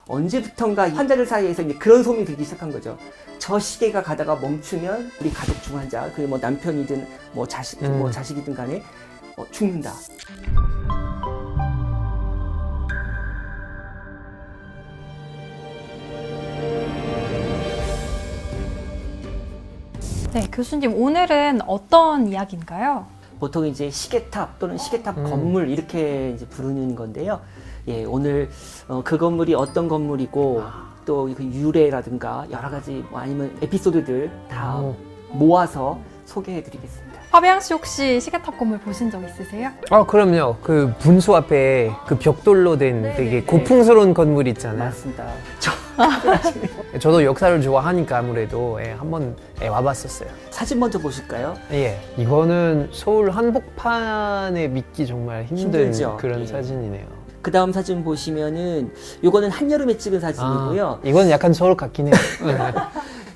언제부턴가 환자들 사이에서 이제 그런 소문이 들기 시작한 거죠. 저 시계가 가다가 멈추면 우리 가족 중 한 자, 그 뭐 남편이든 뭐 자식이든 간에 죽는다. 네, 교수님 오늘은 어떤 이야기인가요? 보통 이제 시계탑 또는 시계탑 건물 이렇게 이제 부르는 건데요. 예, 오늘 그 건물이 어떤 건물이고 또 그 유래라든가 여러 가지 뭐 아니면 에피소드들 다 모아서 소개해드리겠습니다. 화배양 씨 혹시 시계탑 건물 보신 적 있으세요? 그럼요. 그 분수 앞에 그 벽돌로 된 되게 고풍스러운 건물 있잖아요. 맞습니다. 저도 역사를 좋아하니까 아무래도 한번 와봤었어요. 사진 먼저 보실까요? 예, 이거는 서울 한복판에 믿기 정말 힘든 힘들죠. 그런 예. 사진이네요. 그 다음 사진 보시면은 요거는 한여름에 찍은 사진이고요. 이건 약간 서울 같긴 해요.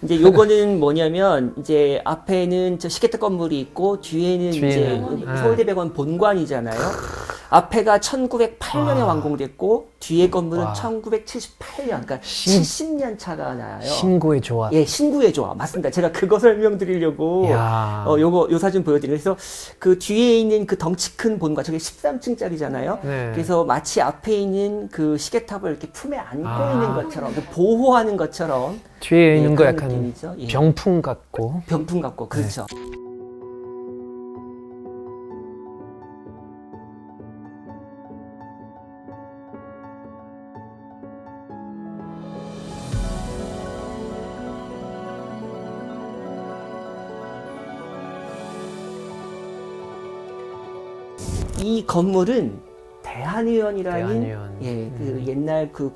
이제 요거는 뭐냐면 이제 앞에는 저 시계탑 건물이 있고 뒤에는 이제 서울대병원 본관이잖아요. 앞에가 1908년에 완공됐고 뒤에 건물은 1978년, 그러니까 70년 차가 나요. 신고의 조합. 예, 신구의 조합 맞습니다. 제가 그거 설명드리려고 요 사진 보여드려요. 그래서 그 뒤에 있는 그 덩치 큰 본관, 저게 13층짜리잖아요. 네. 그래서 마치 앞에 있는 그 시계탑을 이렇게 품에 안고 있는 것처럼, 보호하는 것처럼. 뒤에 있는 거 그런 약간 느낌이죠. 예. 병풍 같고. 병풍 같고, 그렇죠. 이 건물은 대한의원이라는 대한의원. 그 옛날 그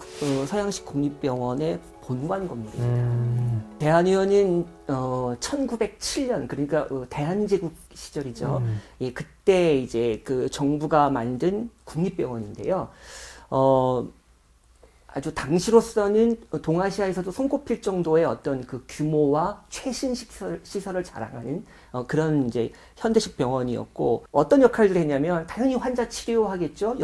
서양식 국립병원의 본관 건물입니다. 대한의원은 1907년 그러니까 대한제국 시절이죠. 예, 그때 이제 그 정부가 만든 국립병원인데요. 아주 당시로서는 동아시아에서도 손꼽힐 정도의 어떤 그 규모와 최신 시설을 자랑하는 그런 이제 현대식 병원이었고, 어떤 역할을 했냐면 당연히 환자 치료하겠죠.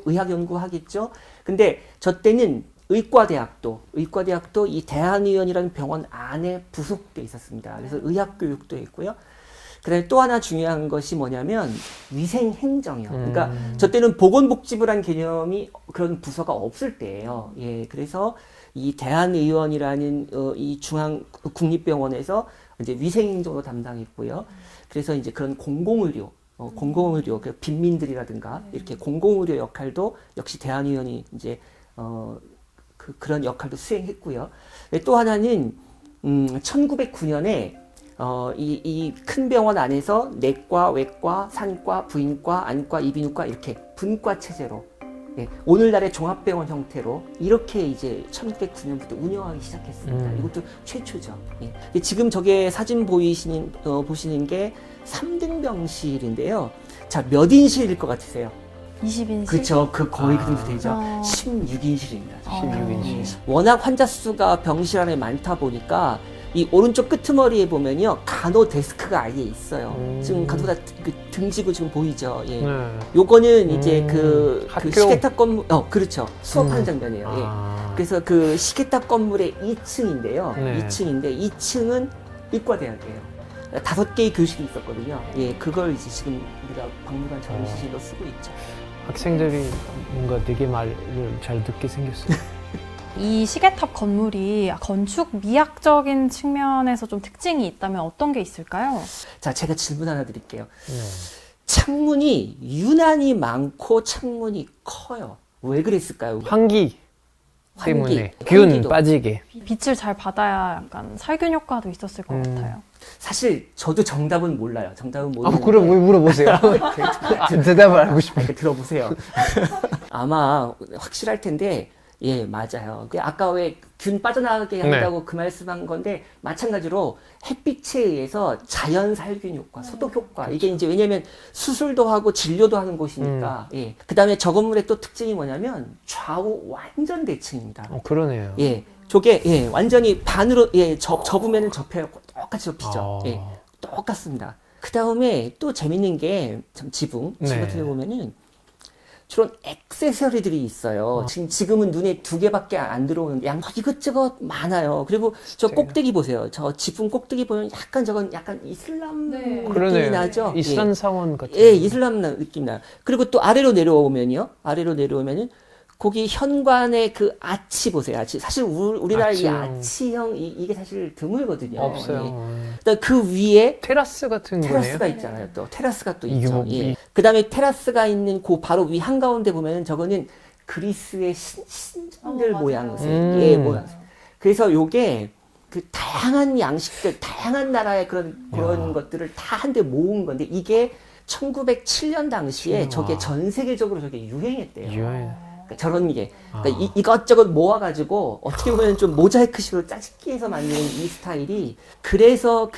의학 연구하겠죠. 근데 저 때는 의과대학도 이 대한의원이라는 병원 안에 부속돼 있었습니다. 그래서 의학 교육도 했고요. 그다음에 또 하나 중요한 것이 뭐냐면 위생행정이요. 그러니까 저 때는 보건복지부란 개념이 그런 부서가 없을 때예요. 예, 그래서 이 대한의원이라는 이 중앙 국립병원에서 이제 위생행정으로 담당했고요. 그래서 이제 그런 공공의료, 그 빈민들이라든가 이렇게 공공의료 역할도 역시 대한의원이 이제 그런 역할도 수행했고요. 또 하나는 1909년에 이 큰 병원 안에서 내과, 외과, 산과, 부인과, 안과, 이비인후과 이렇게 분과 체제로, 예, 오늘날의 종합병원 형태로 이렇게 이제 1909년부터 운영하기 시작했습니다. 이것도 최초죠. 예. 지금 저게 사진 보시는 게 3등 병실인데요. 자, 몇 인실일 것 같으세요? 20인실? 그렇죠. 거의 그 정도 되죠. 16인실입니다. 16인실. 워낙 환자 수가 병실 안에 많다 보니까 이 오른쪽 끄트머리에 보면요, 간호 데스크가 아예 있어요. 지금 간호사 등지고 지금 보이죠. 예. 요거는 이제 그 시계탑 건물, 그렇죠. 수업하는 장면이에요. 예. 그래서 그 시계탑 건물의 2층인데요. 2층은 의과대학이에요. 5개의 교실이 있었거든요. 예, 그걸 이제 지금 우리가 박물관 전시실로 쓰고 있죠. 학생들이 뭔가 되게 말을 잘 듣게 생겼어요. 이 시계탑 건물이 건축 미학적인 측면에서 좀 특징이 있다면 어떤 게 있을까요? 자, 제가 질문 하나 드릴게요. 창문이 유난히 많고 창문이 커요. 왜 그랬을까요? 환기 때문에 균 환기도. 빠지게. 빛을 잘 받아야 약간 살균 효과도 있었을 것 같아요. 사실 저도 정답은 몰라요. 정답은 모르는데. 그럼 왜 물어보세요? 대답을 알고 싶어요. 들어보세요. 아마 확실할 텐데, 예, 맞아요. 아까 왜 균 빠져나가게 한다고 그 말씀한 건데, 마찬가지로 햇빛에 의해서 자연 살균 효과, 소독 효과. 이게 이제 왜냐면 수술도 하고 진료도 하는 곳이니까. 예. 그 다음에 저 건물의 또 특징이 뭐냐면 좌우 완전 대칭입니다. 그러네요. 예. 저게, 예, 완전히 반으로, 예, 접으면은 접혀요. 똑같이 접히죠. 예. 똑같습니다. 그 다음에 또 재밌는 게, 참 지붕 같은 데 보면은 주로 액세서리들이 있어요. 지금은 눈에 2개밖에 안 들어오는데 이것저것 많아요. 그리고 저 꼭대기 보세요. 저 지붕 꼭대기 보면 약간 저건 약간 이슬람 느낌이 그러네요. 나죠. 이슬람 예. 사원 같은. 예, 이슬람 느낌 나요. 그리고 또 아래로 내려오면요. 아래로 내려오면은 거기 현관의 그 아치 보세요. 아치. 사실 우리나라 이 아치형. 아치형 이게 사실 드물거든요. 없어요. 예. 그다음 그 위에 테라스 같은 테라스가 거네요. 있잖아요. 또 테라스가 또 이게 있죠. 뭐- 예. 그다음에 테라스가 있는 그 바로 위 한가운데 보면은 저거는 그리스의 신전들 모양, 예, 모양. 그래서 요게 그 다양한 양식들, 다양한 나라의 그런 것들을 다 한데 모은 건데 이게 1907년 당시에 저게 전 세계적으로 저게 유행했대요. 유해. 그러니까 저런 게 그러니까 이것저것 모아가지고 어떻게 보면 좀 모자이크식으로 짜집기해서 만드는 이 스타일이 그래서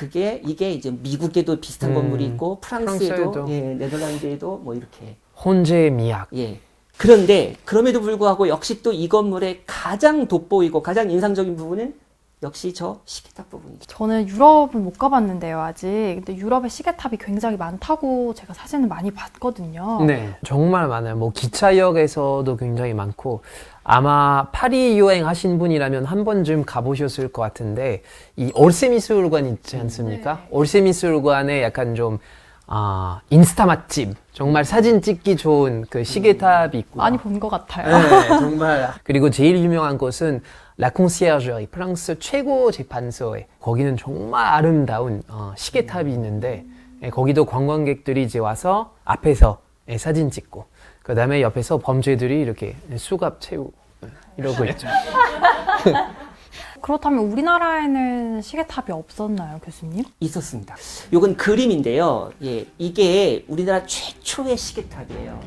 이게 이제 미국에도 비슷한 건물이 있고 프랑스에도 프랑스에도. 예, 네덜란드에도 뭐 이렇게 혼재의 미학. 예. 그런데 그럼에도 불구하고 역시 또 이 건물의 가장 돋보이고 가장 인상적인 부분은 역시 저 시계탑 부분이죠. 저는 유럽은 못 가봤는데요, 아직. 근데 유럽에 시계탑이 굉장히 많다고 제가 사진을 많이 봤거든요. 네, 정말 많아요. 뭐 기차역에서도 굉장히 많고 아마 파리 여행하신 분이라면 한 번쯤 가보셨을 것 같은데 이 올세 미술관 있지 않습니까? 올세 미술관에 약간 좀 인스타 맛집, 정말 사진 찍기 좋은 그 시계탑이 있고 많이 본 것 같아요. 네, 정말 그리고 제일 유명한 곳은 라 콘시에르제리, 프랑스 최고 재판소에 거기는 정말 아름다운 시계탑이 있는데 거기도 관광객들이 이제 와서 앞에서 사진 찍고 그 다음에 옆에서 범죄들이 이렇게 수갑 채우고 이러고 있죠. 그렇다면 우리나라에는 시계탑이 없었나요, 교수님? 있었습니다. 요건 그림인데요. 예, 이게 우리나라 최초의 시계탑이에요.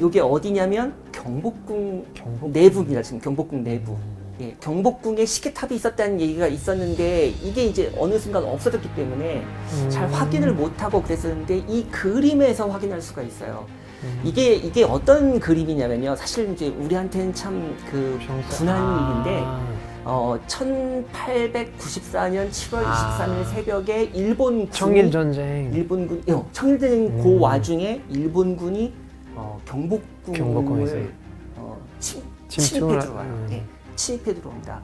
요게 어디냐면 경복궁 내부입니다. 지금 경복궁 내부. 예, 경복궁에 시계탑이 있었다는 얘기가 있었는데 이게 이제 어느 순간 없어졌기 때문에 잘 확인을 못하고 그랬었는데 이 그림에서 확인할 수가 있어요. 이게 어떤 그림이냐면요. 사실 이제 우리한테는 참 그 분한 일인데 1894년 7월 23일 새벽에 일본군이 청일전쟁. 청일전쟁 그 와중에 일본군이 경복궁을 경복궁에서 침입해 들어와요. 네, 침입해 들어옵니다.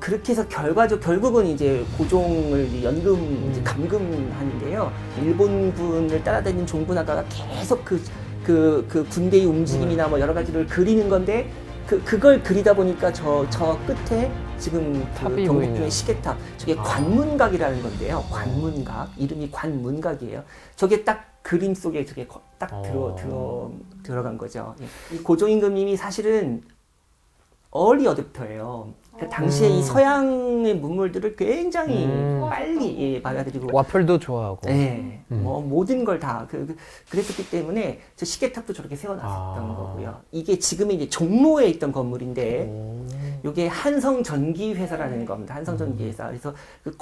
그렇게 해서 결국은 이제 고종을 이제 이제 감금하는데요. 일본군을 따라다니는 종군하다가 계속 그 군대의 움직임이나 뭐 여러 가지를 그리는 건데 그걸 그리다 보니까 저 끝에 지금 그 탑이 경복궁의 보이네요. 시계탑 저게 관문각이라는 건데요. 관문각 이름이 관문각이에요. 저게 딱 그림 속에 저게 딱 들어간 거죠. 예. 이 고종 임금님이 사실은 얼리 어댑터예요. 그러니까 당시에 이 서양의 문물들을 굉장히 빨리 받아들이고 와플도 좋아하고. 네, 뭐 모든 걸 다 그랬었기 때문에 저 시계탑도 저렇게 세워놨었던 거고요. 이게 지금의 이제 종로에 있던 건물인데, 이게 한성전기회사라는 겁니다. 한성전기회사. 그래서 그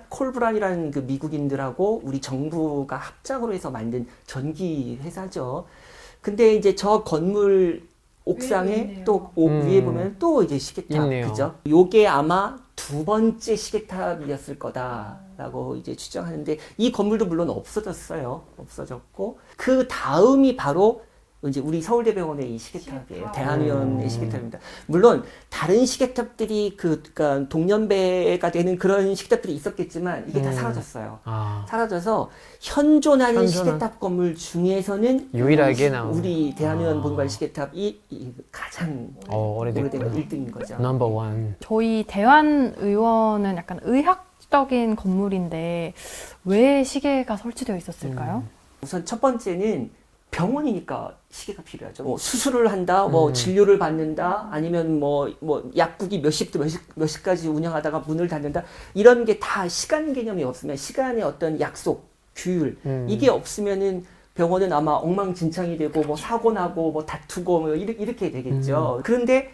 콜브란이라는 그 미국인들하고 우리 정부가 합작으로 해서 만든 전기회사죠. 근데 이제 저 건물 옥상에 또 위에 보면 또 이제 시계탑, 있네요. 그죠? 요게 아마 2번째 시계탑이었을 거다라고 이제 추정하는데 이 건물도 물론 없어졌어요. 없어졌고 그 다음이 바로 이제 우리 서울대병원의 이 시계탑이에요. 대한의원의 시계탑입니다. 물론 다른 시계탑들이 그러니까 동년배가 되는 그런 시계탑들이 있었겠지만 이게 다 사라졌어요. 사라져서 현존하는 시계탑 건물 중에서는 유일하게 나온 우리 대한의원 본관 시계탑이 가장 오래된 1등인 거죠. 넘버 원. 저희 대한의원은 약간 의학적인 건물인데 왜 시계가 설치되어 있었을까요? 우선 첫 번째는 병원이니까 시계가 필요하죠. 뭐 수술을 한다, 뭐 진료를 받는다, 아니면 뭐 약국이 몇 시까지 운영하다가 문을 닫는다. 이런 게 다 시간 개념이 없으면 시간의 어떤 약속, 규율 이게 없으면은 병원은 아마 엉망진창이 되고 뭐 사고 나고 뭐 다투고 뭐 이렇게 되겠죠. 그런데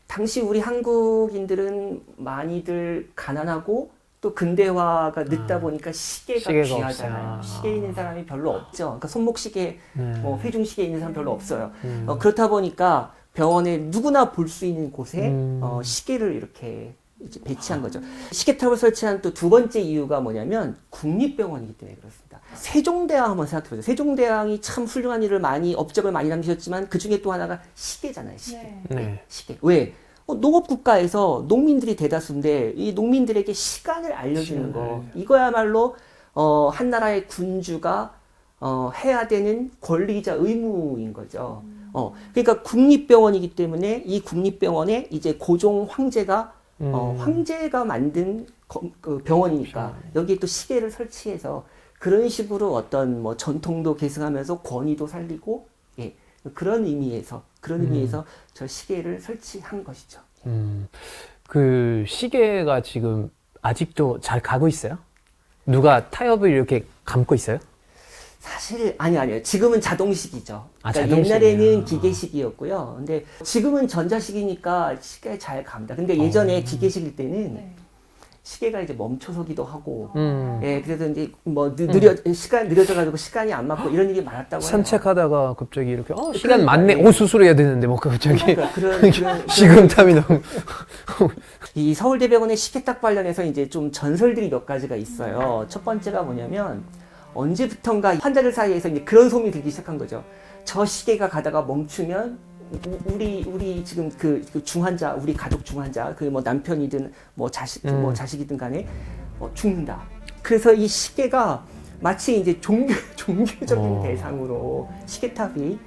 당시 우리 한국인들은 많이들 가난하고 또 근대화가 늦다 보니까 시계가 귀하잖아요. 시계 있는 사람이 별로 없죠. 그러니까 손목시계, 뭐 회중시계 있는 사람 별로 없어요. 그렇다 보니까 병원에 누구나 볼 수 있는 곳에 시계를 이렇게 이제 배치한 거죠. 시계탑을 설치한 또 두 번째 이유가 뭐냐면 국립병원이기 때문에 그렇습니다. 세종대왕 한번 생각해보세요. 세종대왕이 참 훌륭한 일을 많이 업적을 많이 남기셨지만 그 중에 또 하나가 시계잖아요. 시계. 네. 시계. 왜? 농업국가에서 농민들이 대다수인데 이 농민들에게 시간을 알려주는 거 이거야말로 한 나라의 군주가 해야 되는 권리이자 의무인 거죠. 그러니까 국립병원이기 때문에 이 국립병원에 이제 고종 황제가 황제가 만든 그 병원이니까 여기에 또 시계를 설치해서 그런 식으로 어떤 뭐 전통도 계승하면서 권위도 살리고 예, 그런 의미에서 저 시계를 설치한 것이죠. 그 시계가 지금 아직도 잘 가고 있어요? 누가 타협을 이렇게 감고 있어요? 사실 아니요. 지금은 자동식이죠. 그러니까 자동식이에요. 옛날에는 기계식이었고요. 근데 지금은 전자식이니까 시계 잘 갑니다. 근데 예전에 기계식일 때는 시계가 이제 멈춰서기도 하고, 예, 그래서 이제 뭐 시간 느려져가지고 시간이 안 맞고 이런 일이 많았다고 해요. 산책하다가 갑자기 이렇게 시간 맞네. 수술해야 되는데 뭐 갑자기 그러니까 그런 식은땀이 너무 이 서울대병원의 시계탑 관련해서 이제 좀 전설들이 몇 가지가 있어요. 첫 번째가 뭐냐면 언제부턴가 환자들 사이에서 이제 그런 소문이 들기 시작한 거죠. 저 시계가 가다가 멈추면 우리 지금 그 중환자, 우리 가족 중환자, 그 뭐 남편이든 뭐 자식이든 간에 죽는다. 그래서 이 시계가 마치 이제 종교적인 대상으로 시계탑이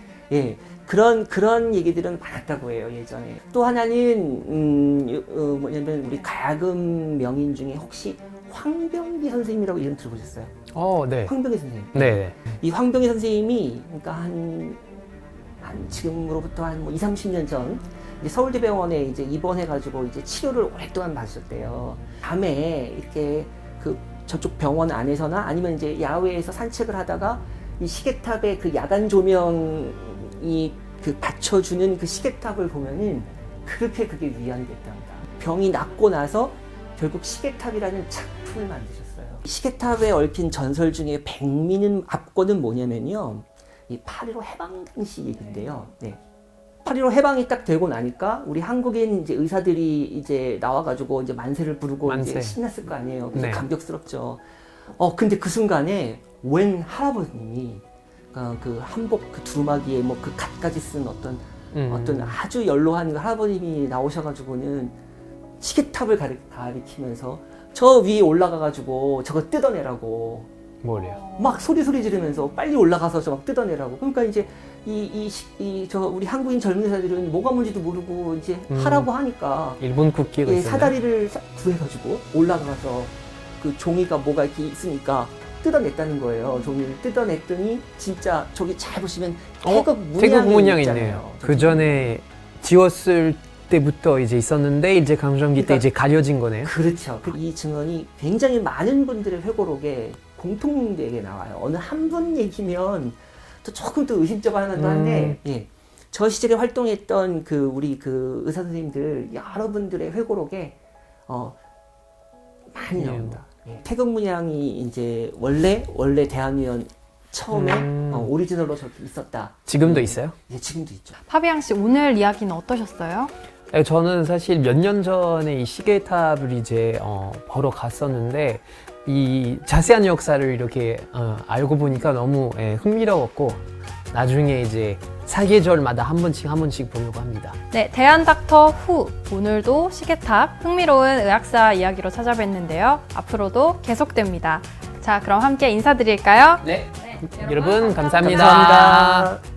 그런 얘기들은 많았다고 해요, 예전에. 또 하나는 뭐냐면 우리 가야금 명인 중에 혹시 황병기 선생님이라고 이름 들어보셨어요? 네. 황병기 선생님. 네. 이 황병기 선생님이 그러니까 한 지금으로부터 한 뭐 20-30년 전 이제 서울대병원에 이제 입원해가지고 이제 치료를 오랫동안 받으셨대요. 밤에 이렇게 그 저쪽 병원 안에서나 아니면 이제 야외에서 산책을 하다가 이 시계탑의 그 야간 조명이 그 받쳐주는 그 시계탑을 보면은 그렇게 그게 위안이 됐답니다. 병이 낫고 나서 결국 시계탑이라는 작품을 만드셨어요. 시계탑에 얽힌 전설 중에 백미는 앞권은 뭐냐면요. 이 8.15 해방 당시 얘기인데요. 네. 8.15 해방이 딱 되고 나니까 우리 한국인 이제 의사들이 이제 나와가지고 이제 만세를 부르고 이제 신났을 거 아니에요. 그래서 감격스럽죠. 근데 그 순간에 웬 할아버님이 그 한복 그 두루마기에 뭐 그 갓까지 쓴 어떤 아주 연로한 그 할아버님이 나오셔가지고는 시계탑을 가리키면서 저 위에 올라가가지고 저거 뜯어내라고. 뭐래요? 막 소리 지르면서 빨리 올라가서 저 막 뜯어내라고. 그러니까 이제 우리 한국인 젊은 의사들은 뭐가 뭔지도 모르고 이제 하라고 하니까 일본 국기가 있어요. 사다리를 구해가지고 올라가서 그 종이가 뭐가 이렇게 있으니까 뜯어냈다는 거예요. 종이를 뜯어냈더니 진짜 저기 잘 보시면 태극 문양이 있네요. 그 전에 지웠을 때부터 이제 있었는데 이제 강점기 때 이제 가려진 거네요. 그렇죠. 이 증언이 굉장히 많은 분들의 회고록에 공통되게 나와요. 어느 한 분 얘기면 또 조금 또 의심쩍어 하나도 한데, 저 시절에 활동했던 우리 의사 선생님들 여러분들의 회고록에 많이 나온다. 태극 문양이 이제 원래 대한의원 처음에 오리지널로 저기 있었다. 지금도 있어요? 예, 지금도 있죠. 파비앙 씨 오늘 이야기는 어떠셨어요? 저는 사실 몇 년 전에 이 시계탑을 이제 보러 갔었는데 이 자세한 역사를 이렇게 알고 보니까 너무 흥미로웠고 나중에 이제 사계절마다 한 번씩 보려고 합니다. 네, 대한닥터 후 오늘도 시계탑 흥미로운 의학사 이야기로 찾아뵀는데요. 앞으로도 계속됩니다. 자, 그럼 함께 인사드릴까요? 네. 여러분 감사합니다. 감사합니다.